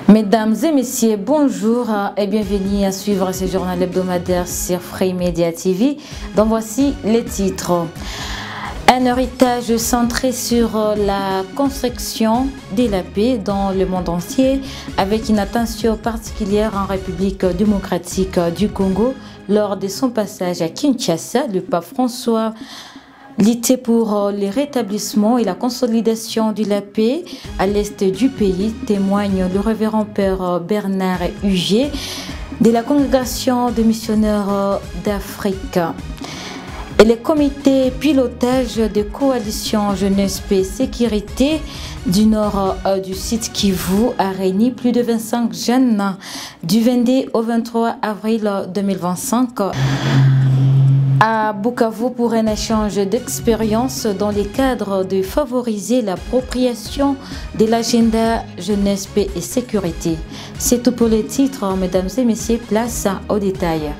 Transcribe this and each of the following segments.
Mesdames et messieurs, bonjour et bienvenue à suivre ce journal hebdomadaire sur Free Media TV, dont voici les titres. Un héritage centré sur la construction de la paix dans le monde entier, avec une attention particulière en République démocratique du Congo. Lors de son passage à Kinshasa, le pape François luttait pour le rétablissement et la consolidation de la paix à l'est du pays, témoigne le révérend père Bernard Huguet de la congrégation des missionnaires d'Afrique. Et le comité pilotage de coalition Jeunesse Paix Sécurité du nord du site Kivu a réuni plus de 25 jeunes du 22 au 23 avril 2025 à Bukavu pour un échange d'expériences dans le cadre de favoriser l'appropriation de l'agenda Jeunesse, Paix et Sécurité. C'est tout pour les titres, mesdames et messieurs, place au détail.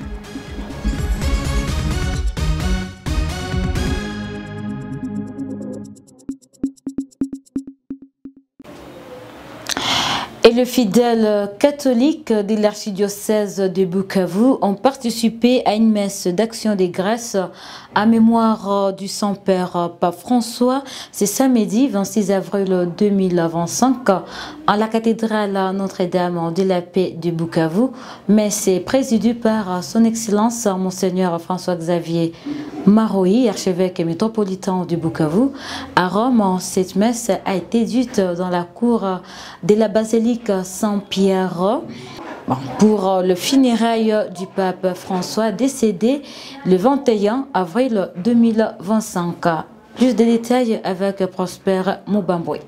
Et les fidèles catholiques de l'archidiocèse de Bukavu ont participé à une messe d'action des grâces à mémoire du Saint-Père Pape François. C'est samedi 26 avril 2025 à la cathédrale Notre-Dame de la Paix de Bukavu. Messe présidée par son Excellence Monseigneur François-Xavier Maroï, archevêque métropolitain de Bukavu. À Rome, cette messe a été dite dans la cour de la basilique Saint-Pierre pour le funérail du pape François décédé le 21 avril 2025. Plus de détails avec Prosper Moubamboué.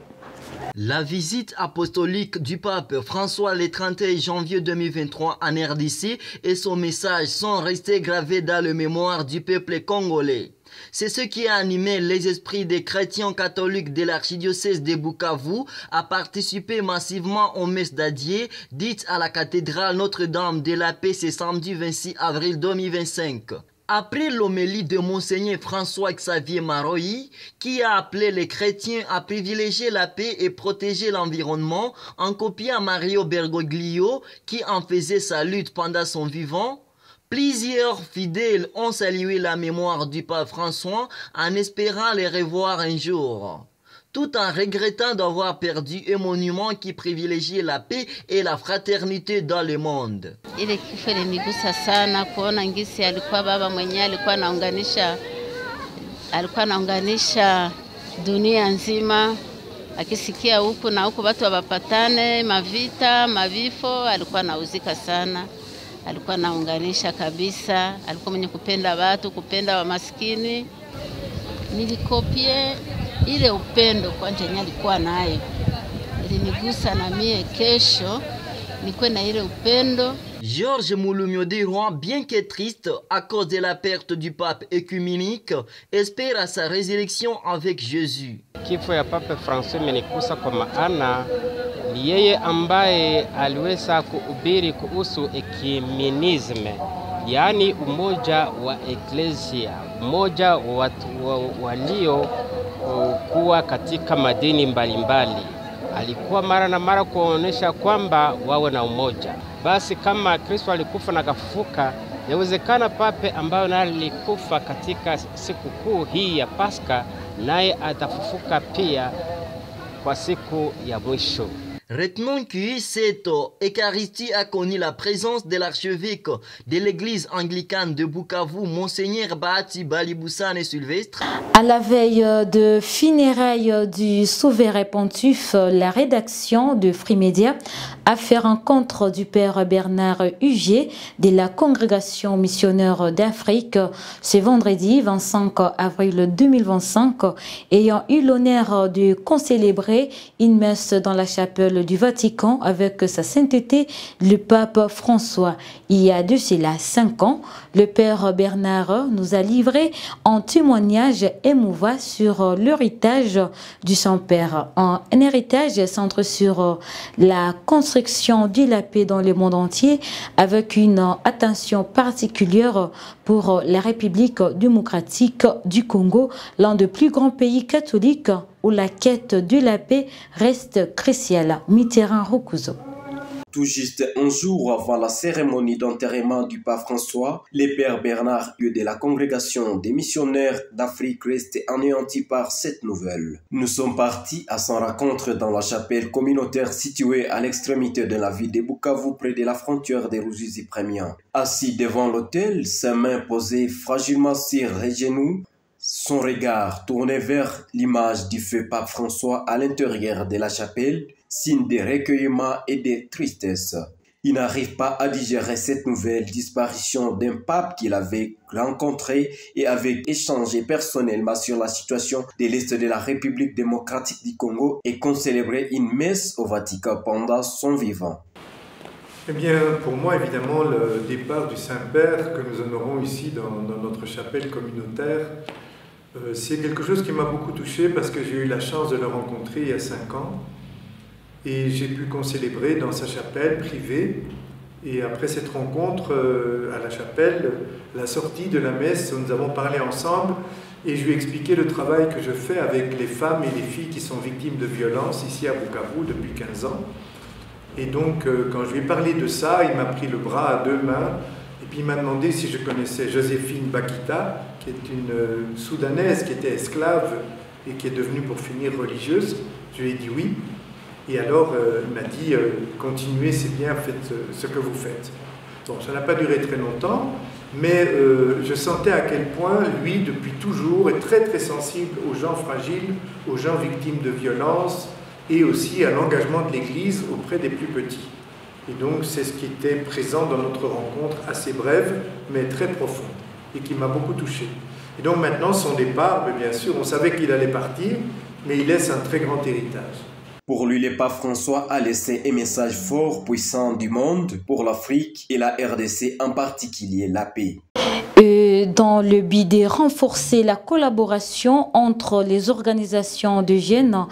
La visite apostolique du pape François le 31 janvier 2023 en RDC et son message sont restés gravés dans la mémoire du peuple congolais. C'est ce qui a animé les esprits des chrétiens catholiques de l'archidiocèse de Bukavu à participer massivement aux messes d'adieu dites à la cathédrale Notre-Dame de la Paix ce samedi 26 avril 2025. Après l'homélie de Monseigneur François-Xavier Maroï, qui a appelé les chrétiens à privilégier la paix et protéger l'environnement, en copiant Mario Bergoglio, qui en faisait sa lutte pendant son vivant, plusieurs fidèles ont salué la mémoire du pape François en espérant les revoir un jour, tout en regrettant d'avoir perdu un monument qui privilégiait la paix et la fraternité dans le monde. Ile kifo ilinigusa sana kuona ngisi alikuwa baba mwenyewe alikuwa anaunganisha dunia nzima, akisikia huku na huku watu wapatane, mavita, mavifo, alikuwa anauzika sana. Alikuwa anaunganisha kabisa, alikuwa mwenye kupenda watu, kupenda wa maskini. Nilikopie ile upendo kwa njenya alikuwa nayo. Ilinigusa na mie kesho, nikuwe na ile upendo. Georges Moulumio-Deroy, bien que triste à cause de la perte du pape écuménique, espère à sa résurrection avec Jésus. Kifo ya Papa François imenikusa kwa maana ni yeye ambaye aliweza kuhubiri kuhusu ekumenisme, yaani umoja wa eklesia, umoja wa watu walio kuwa katika madini mbalimbali. Alikuwa mara na mara kuonesha kwamba wawe na umoja. Basi kama Kristo alikufa na kafufuka, yawezekana pape ambayo naye alikufa katika siku kuu hii ya Pasaka, naye atafufuka pia kwa siku ya mwisho. Retenons que cette Eucharistie a connu la présence de l'archevêque de l'église anglicane de Bukavu, Monseigneur Bahati Baliboussane Sylvestre. À la veille de funérailles du souverain pontife, la rédaction de Free Media a fait rencontre du père Bernard Huguet de la congrégation missionnaire d'Afrique ce vendredi 25 avril 2025, ayant eu l'honneur de concélébrer une messe dans la chapelle capitale du Vatican avec sa sainteté, le pape François. Il y a de cela 5 ans, le père Bernard nous a livré un témoignage émouvant sur l'héritage du Saint-Père. Un héritage centré sur la construction de la paix dans le monde entier avec une attention particulière pour la République démocratique du Congo, l'un des plus grands pays catholiques où la quête de la paix reste cruciale. Mitterrand Rokuzo. Tout juste un jour avant la cérémonie d'enterrement du pape François, le père Bernard, lieu de la congrégation des missionnaires d'Afrique, reste anéanti par cette nouvelle. Nous sommes partis à son rencontre dans la chapelle communautaire située à l'extrémité de la ville de Bukavu, près de la frontière des Ruzizi-Prémiens. Assis devant l'autel, ses mains posées fragilement sur les genoux, son regard tourné vers l'image du feu pape François à l'intérieur de la chapelle, signe de recueillement et de tristesse. Il n'arrive pas à digérer cette nouvelle disparition d'un pape qu'il avait rencontré et avait échangé personnellement sur la situation de l'Est de la République démocratique du Congo et qu'on célébrait une messe au Vatican pendant son vivant. Eh bien, pour moi, évidemment, le départ du Saint-Père que nous honorons ici dans notre chapelle communautaire, c'est quelque chose qui m'a beaucoup touché parce que j'ai eu la chance de le rencontrer il y a 5 ans. Et j'ai pu concélébrer dans sa chapelle privée. Et après cette rencontre à la chapelle, la sortie de la messe, nous avons parlé ensemble et je lui ai expliqué le travail que je fais avec les femmes et les filles qui sont victimes de violences ici à Bukavu depuis 15 ans. Et donc, quand je lui ai parlé de ça, il m'a pris le bras à 2 mains et puis il m'a demandé si je connaissais Joséphine Bakita, qui est une Soudanaise qui était esclave et qui est devenue pour finir religieuse. Je lui ai dit oui. Et alors, il m'a dit, continuez, c'est bien, faites ce que vous faites. Bon, ça n'a pas duré très longtemps, mais je sentais à quel point, lui, depuis toujours, est très très sensible aux gens fragiles, aux gens victimes de violences, et aussi à l'engagement de l'Église auprès des plus petits. Et donc, c'est ce qui était présent dans notre rencontre, assez brève, mais très profonde, et qui m'a beaucoup touché. Et donc maintenant, son départ, bien sûr, on savait qu'il allait partir, mais il laisse un très grand héritage. Pour lui, le pape François a laissé un message fort, puissant du monde pour l'Afrique et la RDC en particulier, la paix. Dans le but de renforcer la collaboration entre les organisations de jeunes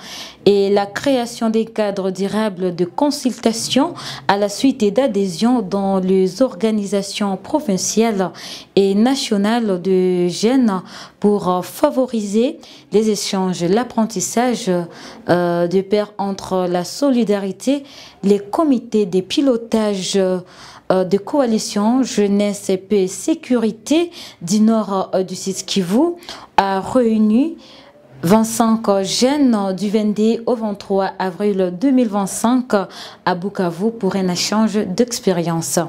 et la création des cadres durables de consultation à la suite d'adhésion dans les organisations provinciales et nationales de jeunes pour favoriser les échanges, l'apprentissage de pair entre la solidarité, les comités de pilotage de coalition jeunesse et paix et sécurité du nord du Sud Kivu a réuni 25 jeunes du 22 au 23 avril 2025 à Bukavu pour un échange d'expériences.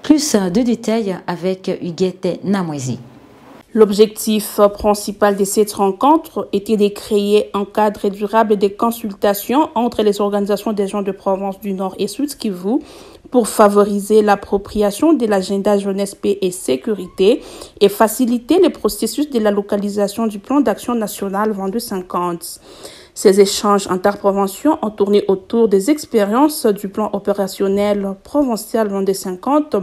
Plus de détails avec Huguette Namwezi. L'objectif principal de cette rencontre était de créer un cadre durable de consultation entre les organisations des gens de province du Nord et Sud Kivu pour favoriser l'appropriation de l'agenda jeunesse, paix et sécurité et faciliter le processus de la localisation du plan d'action national 2250. Ces échanges interprovinciaux ont tourné autour des expériences du plan opérationnel provincial 2250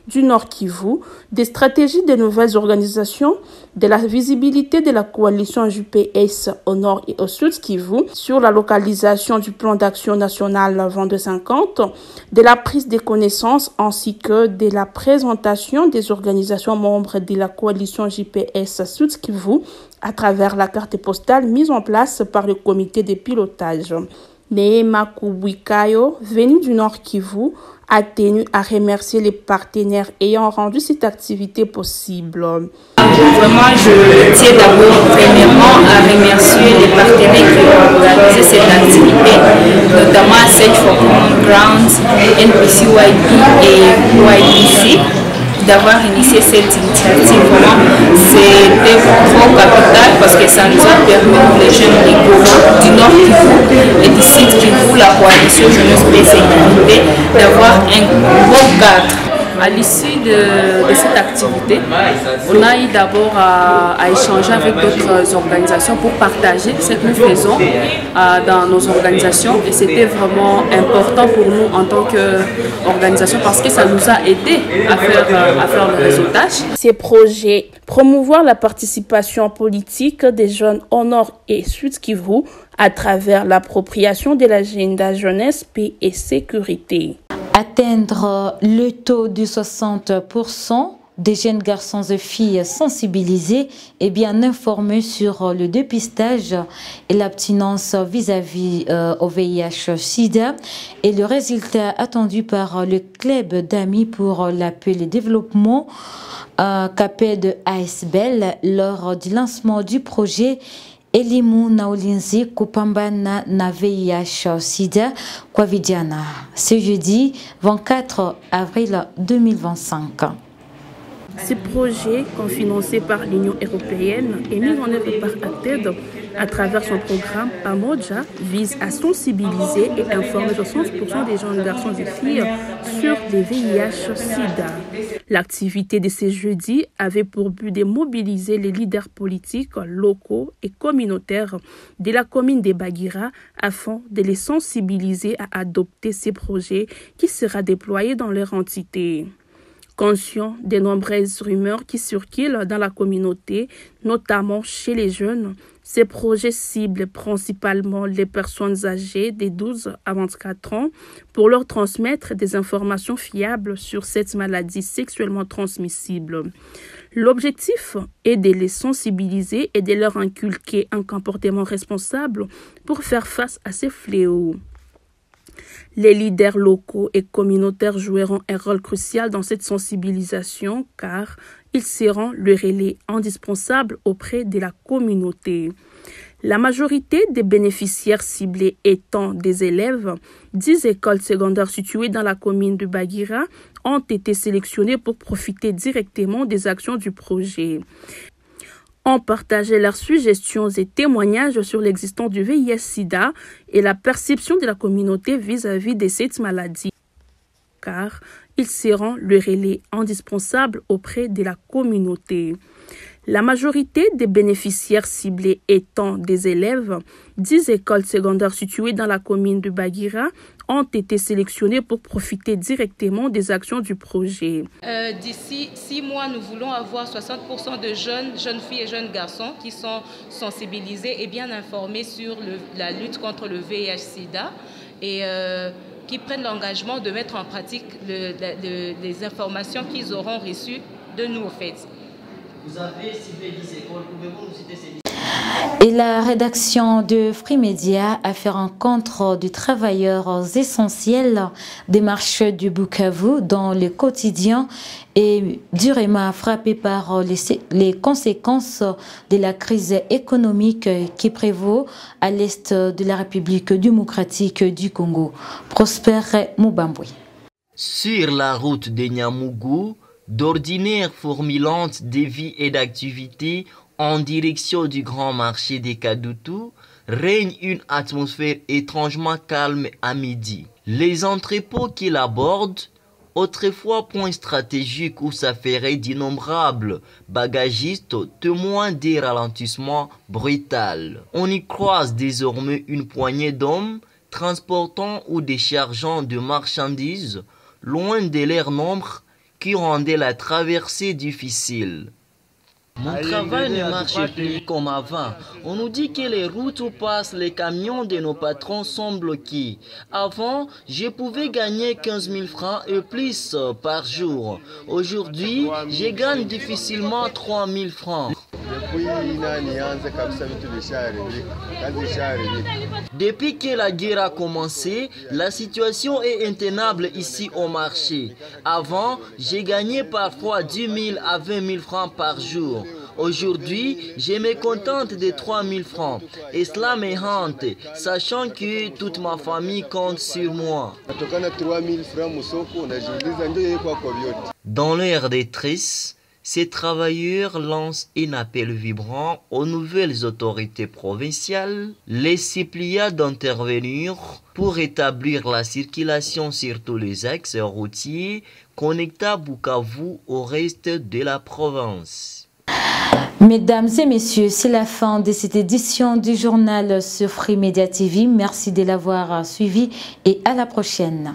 du Nord Kivu, des stratégies des nouvelles organisations, de la visibilité de la coalition JPS au Nord et au Sud Kivu sur la localisation du plan d'action national 2250, de la prise de connaissances ainsi que de la présentation des organisations membres de la coalition JPS Sud Kivu à travers la carte postale mise en place par le comité de pilotage. Neema Kubwikayo, venu du Nord Kivu, a tenu à remercier les partenaires ayant rendu cette activité possible. Vraiment, je tiens d'abord premièrement à remercier les partenaires qui ont organisé cette activité, notamment Search for Common Ground, NPCYP et YPC. D'avoir initié cette initiative, vraiment, c'était trop capital parce que ça nous a permis, les jeunes de Goma, du Nord Kivu et du Sud Kivu, la coalition Jeunesse Paix et Sécurité, d'avoir un bon cadre À l'issue de cette activité, on a eu d'abord à échanger avec d'autres organisations pour partager ce que nous faisons dans nos organisations, et c'était vraiment important pour nous en tant qu'organisation parce que ça nous a aidé à faire le réseautage. Ces projets promouvoir la participation politique des jeunes au Nord et Sud Kivu à travers l'appropriation de l'agenda jeunesse, paix et sécurité. Atteindre le taux de 60% des jeunes garçons et filles sensibilisés et bien informés sur le dépistage et l'abstinence vis-à-vis au VIH-Sida est le résultat attendu par le club d'amis pour la paix et le développement CAPED ASBEL lors du lancement du projet Elimu na ulinzi kupambana na VIH-Sida kwa vijana. Ce jeudi 24 avril 2025. Ce projet, cofinancé par l'Union européenne et mis en œuvre par ACTED à travers son programme AMOJA, vise à sensibiliser et informer 60% des jeunes garçons et filles sur les VIH-Sida. L'activité de ce jeudi avait pour but de mobiliser les leaders politiques locaux et communautaires de la commune de Bagira afin de les sensibiliser à adopter ces projets qui sera déployé dans leur entité. Conscient des nombreuses rumeurs qui circulent dans la communauté, notamment chez les jeunes, ces projets ciblent principalement les personnes âgées de 12 à 24 ans pour leur transmettre des informations fiables sur cette maladie sexuellement transmissible. L'objectif est de les sensibiliser et de leur inculquer un comportement responsable pour faire face à ces fléaux. Les leaders locaux et communautaires joueront un rôle crucial dans cette sensibilisation car ils seront le relais indispensable auprès de la communauté. La majorité des bénéficiaires ciblés étant des élèves, 10 écoles secondaires situées dans la commune de Bagira ont été sélectionnées pour profiter directement des actions du projet. Ont partagé leurs suggestions et témoignages sur l'existence du VIH-Sida et la perception de la communauté vis-à-vis de cette maladie, car ils seront le relais indispensable auprès de la communauté. La majorité des bénéficiaires ciblés étant des élèves, 10 écoles secondaires situées dans la commune de Bagira ont été sélectionnées pour profiter directement des actions du projet. D'ici 6 mois, nous voulons avoir 60% de jeunes filles et jeunes garçons qui sont sensibilisés et bien informés sur la lutte contre le VIH-Sida et qui prennent l'engagement de mettre en pratique les informations qu'ils auront reçues de nous au fait. Vous avez ciblé 10 écoles, pouvez-vous nous citer ces 10? Et la rédaction de Free Media a fait rencontre de travailleurs essentiels des marchés du Bukavu dans le quotidien et durement frappé par les conséquences de la crise économique qui prévaut à l'est de la République démocratique du Congo. Prosper Mubambwe. Sur la route de Nyamugu, d'ordinaire formulante de vie et d'activité en direction du grand marché des Kadutu, règne une atmosphère étrangement calme à midi. Les entrepôts qui l'abordent, autrefois point stratégique où s'affairaient d'innombrables bagagistes, témoins des ralentissements brutaux. On y croise désormais une poignée d'hommes transportant ou déchargeant de marchandises, loin de leur nombre, qui rendait la traversée difficile. Mon travail ne marche plus comme avant. On nous dit que les routes où passent les camions de nos patrons sont bloquées. Avant, je pouvais gagner 15 000 francs et plus par jour. Aujourd'hui, je gagne difficilement 3 000 francs. Depuis que la guerre a commencé, la situation est intenable ici au marché. Avant, j'ai gagné parfois 10 000 à 20 000 francs par jour. Aujourd'hui, je me contente de 3 000 francs. Et cela me hante, sachant que toute ma famille compte sur moi. Dans leur détresse, ces travailleurs lancent un appel vibrant aux nouvelles autorités provinciales, les supplia d'intervenir pour établir la circulation sur tous les axes routiers connecta Bukavu au reste de la province. Mesdames et messieurs, c'est la fin de cette édition du journal sur Free Media TV. Merci de l'avoir suivi et à la prochaine.